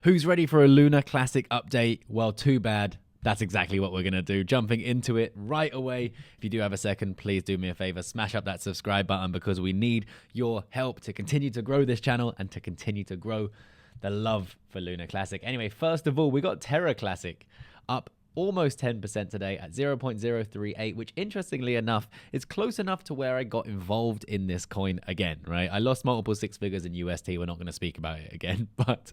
Who's ready for a Lunar Classic update? Well, too bad. That's exactly what we're going to do. Jumping into it right away. If you do have a second, please do me a favor. Smash up that subscribe button because we need your help to continue to grow this channel and to continue to grow the love for Lunar Classic. Anyway, first of all, we got Terra Classic up almost 10% today at 0.038, which interestingly enough is close enough to where I got involved in this coin again, right? I lost multiple six figures in UST. We're not going to speak about it again, but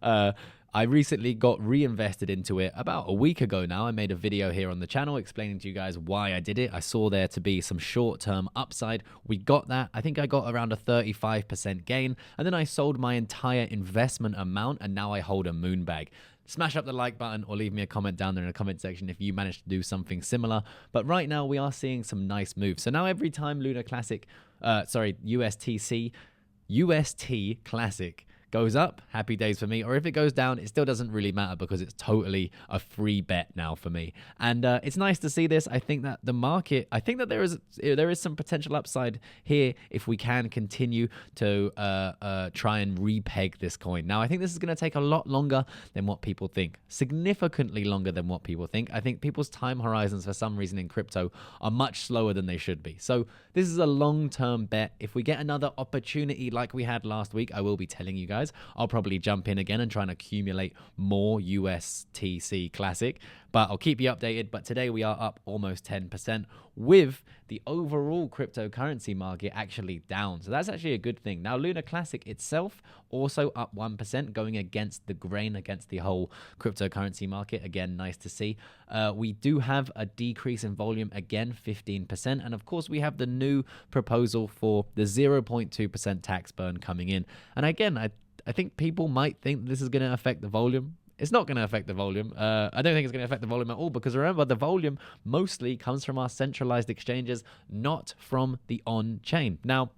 I recently got reinvested into it about a week ago now. I made a video here on the channel explaining to you guys why I did it. I saw there to be some short-term upside. We got that. I think I got around a 35% gain, and then I sold my entire investment amount, and now I hold a moon bag. Smash up the like button or leave me a comment down there in the comment section if you managed to do something similar. But right now we are seeing some nice moves. So now every time Lunar Classic, UST Classic goes up, happy days for me. Or if it goes down, it still doesn't really matter because it's totally a free bet now for me. And it's nice to see this. I think that the market, I think that there is some potential upside here if we can continue to try and repeg this coin. Now, I think this is going to take a lot longer than what people think. Significantly longer than what people think. I think people's time horizons for some reason in crypto are much slower than they should be. So this is a long-term bet. If we get another opportunity like we had last week, I will be telling you guys. I'll probably jump in again and try and accumulate more USTC Classic, but I'll keep you updated. But today we are up almost 10% with the overall cryptocurrency market actually down. So that's actually a good thing. Now, Lunar Classic itself also up 1%, going against the grain, against the whole cryptocurrency market. Again, nice to see. We do have a decrease in volume again, 15%. And of course, we have the new proposal for the 0.2% tax burn coming in. And again, I think people might think this is going to affect the volume. It's not going to affect the volume. I don't think it's going to affect the volume at all because remember, the volume mostly comes from our centralized exchanges, not from the on-chain. Now,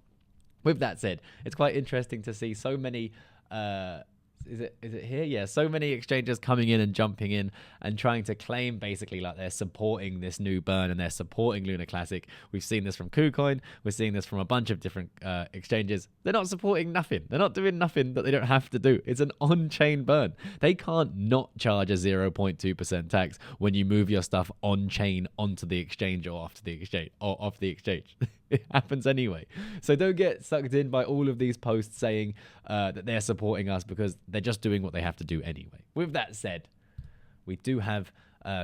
with that said, it's quite interesting to see so many... Is it here? Yeah, so many exchanges coming in and jumping in and trying to claim basically like they're supporting this new burn and they're supporting Lunar Classic. We've seen this from KuCoin. We're seeing this from a bunch of different exchanges. They're not supporting nothing. They're not doing nothing that they don't have to do. It's an on-chain burn. They can't not charge a 0.2% tax when you move your stuff on-chain onto the exchange or off the exchange. It happens anyway. So don't get sucked in by all of these posts saying that they're supporting us because they're just doing what they have to do anyway. With that said, we do have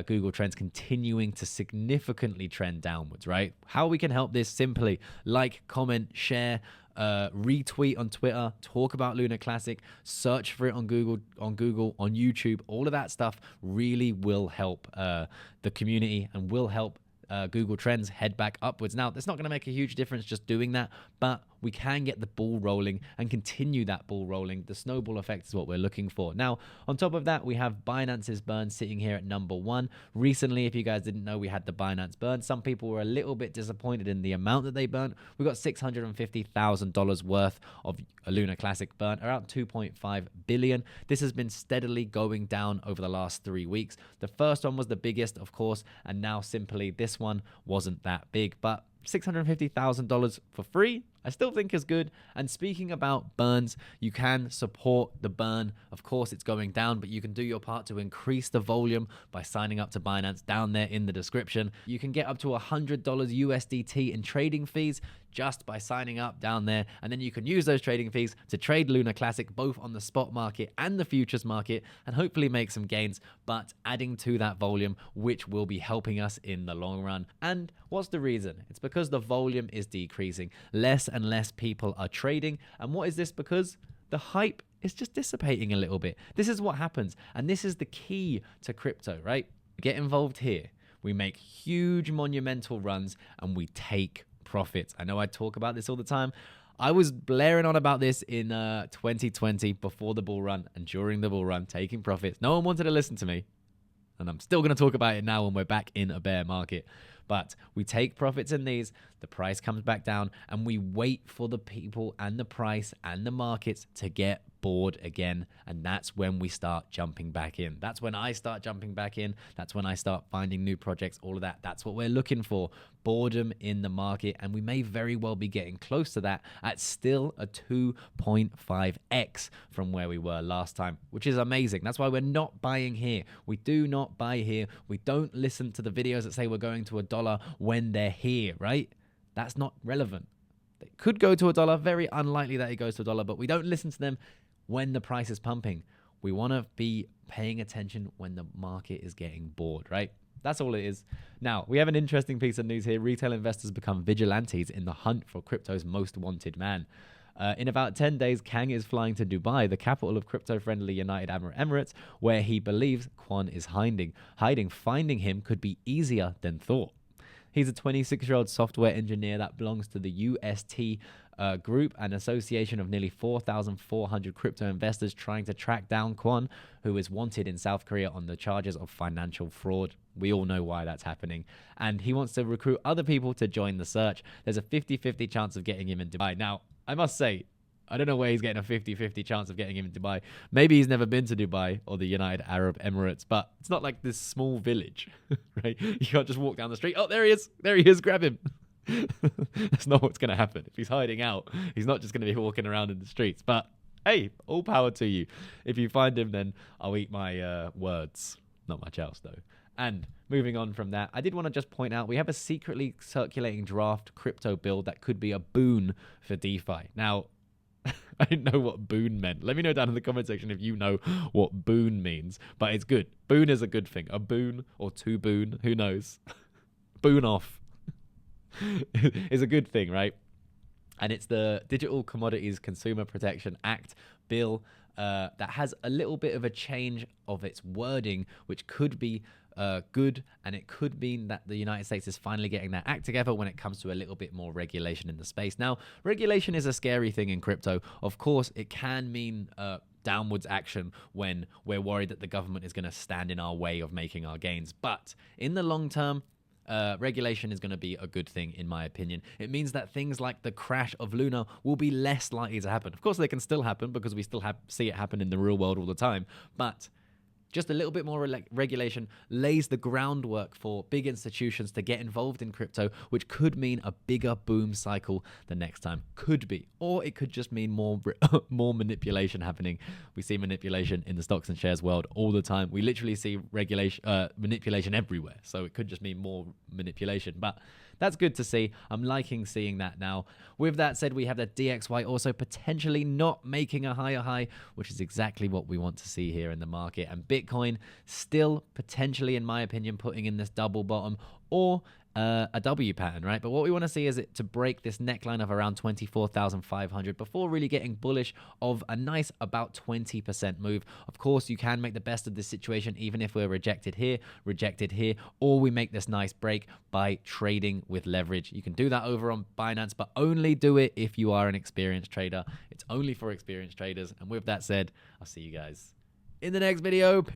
Google Trends continuing to significantly trend downwards, right? How we can help this? Simply like, comment, share, retweet on Twitter, talk about Lunar Classic, search for it on Google, on YouTube. All of that stuff really will help the community and will help Google Trends head back upwards. Now, that's not going to make a huge difference just doing that, but we can get the ball rolling and continue that ball rolling. The snowball effect is what we're looking for. Now, on top of that, we have Binance's Burn sitting here at number 1. Recently, if you guys didn't know, we had the Binance Burn. Some people were a little bit disappointed in the amount that they burnt. We got $650,000 worth of a Lunar Classic burn, around 2.5 billion. This has been steadily going down over the last 3 weeks. The first one was the biggest, of course, and now simply this one wasn't that big, but $650,000 for free, I still think is good. And speaking about burns, you can support the burn. Of course, it's going down, but you can do your part to increase the volume by signing up to Binance down there in the description. You can get up to $100 USDT in trading fees just by signing up down there. And then you can use those trading fees to trade Lunar Classic both on the spot market and the futures market and hopefully make some gains, but adding to that volume, which will be helping us in the long run. And what's the reason? It's because the volume is decreasing. Less and less people are trading. And what is this? Because the hype is just dissipating a little bit. This is what happens. And this is the key to crypto, right? Get involved here. We make huge monumental runs and we take profits. I know I talk about this all the time. I was blaring on about this in 2020 before the bull run and during the bull run, taking profits. No one wanted to listen to me. And I'm still going to talk about it now when we're back in a bear market. But we take profits in these. the price comes back down, and we wait for the people and the price and the markets to get bored again, and that's when we start jumping back in. That's when I start jumping back in. That's when I start finding new projects, all of that. That's what we're looking for, boredom in the market, and we may very well be getting close to that at still a 2.5x from where we were last time, which is amazing. That's why we're not buying here. We do not buy here. We don't listen to the videos that say we're going to $1 when they're here, right? That's not relevant. It could go to $1, very unlikely that it goes to $1, but we don't listen to them when the price is pumping. We want to be paying attention when the market is getting bored, right? That's all it is. Now, we have an interesting piece of news here. Retail investors become vigilantes in the hunt for crypto's most wanted man. In about 10 days, Kang is flying to Dubai, the capital of crypto-friendly United Arab Emirates, where he believes Kwon is hiding. Finding him could be easier than thought. He's a 26-year-old software engineer that belongs to the UST group, an association of nearly 4,400 crypto investors trying to track down Kwon, who is wanted in South Korea on the charges of financial fraud. We all know why that's happening. And he wants to recruit other people to join the search. There's a 50-50 chance of getting him in Dubai. Now, I must say, I don't know where he's getting a 50-50 chance of getting him in Dubai. Maybe he's never been to Dubai or the United Arab Emirates, but it's not like this small village, right? You can't just walk down the street. Oh, there he is. There he is. Grab him. That's not what's going to happen. If he's hiding out, he's not just going to be walking around in the streets. But hey, all power to you. If you find him, then I'll eat my words. Not much else, though. And moving on from that, I did want to just point out we have a secretly circulating draft crypto build that could be a boon for DeFi. Now, I didn't know what boon meant. Let me know down in the comment section if you know what boon means. But it's good. Boon is a good thing. A boon or two boon, who knows? Boon off is a good thing, right? And it's the Digital Commodities Consumer Protection Act bill that has a little bit of a change of its wording, which could be good, and it could mean that the United States is finally getting their act together when it comes to a little bit more regulation in the space. Now, regulation is a scary thing in crypto. Of course, it can mean downwards action when we're worried that the government is going to stand in our way of making our gains. But in the long term, regulation is going to be a good thing, in my opinion. It means that things like the crash of Luna will be less likely to happen. Of course, they can still happen because we still see it happen in the real world all the time. But just a little bit more regulation lays the groundwork for big institutions to get involved in crypto, which could mean a bigger boom cycle the next time. Could be. Or it could just mean more manipulation happening. We see manipulation in the stocks and shares world all the time. We literally see manipulation everywhere. So it could just mean more manipulation. But that's good to see. I'm liking seeing that now. With that said, we have the DXY also potentially not making a higher high, which is exactly what we want to see here in the market. And Bitcoin still potentially, in my opinion, putting in this double bottom or a W pattern, right? But what we want to see is it to break this neckline of around 24,500 before really getting bullish of a nice about 20% move. Of course, you can make the best of this situation even if we're rejected here, or we make this nice break by trading with leverage. You can do that over on Binance, but only do it if you are an experienced trader. It's only for experienced traders. And with that said, I'll see you guys in the next video.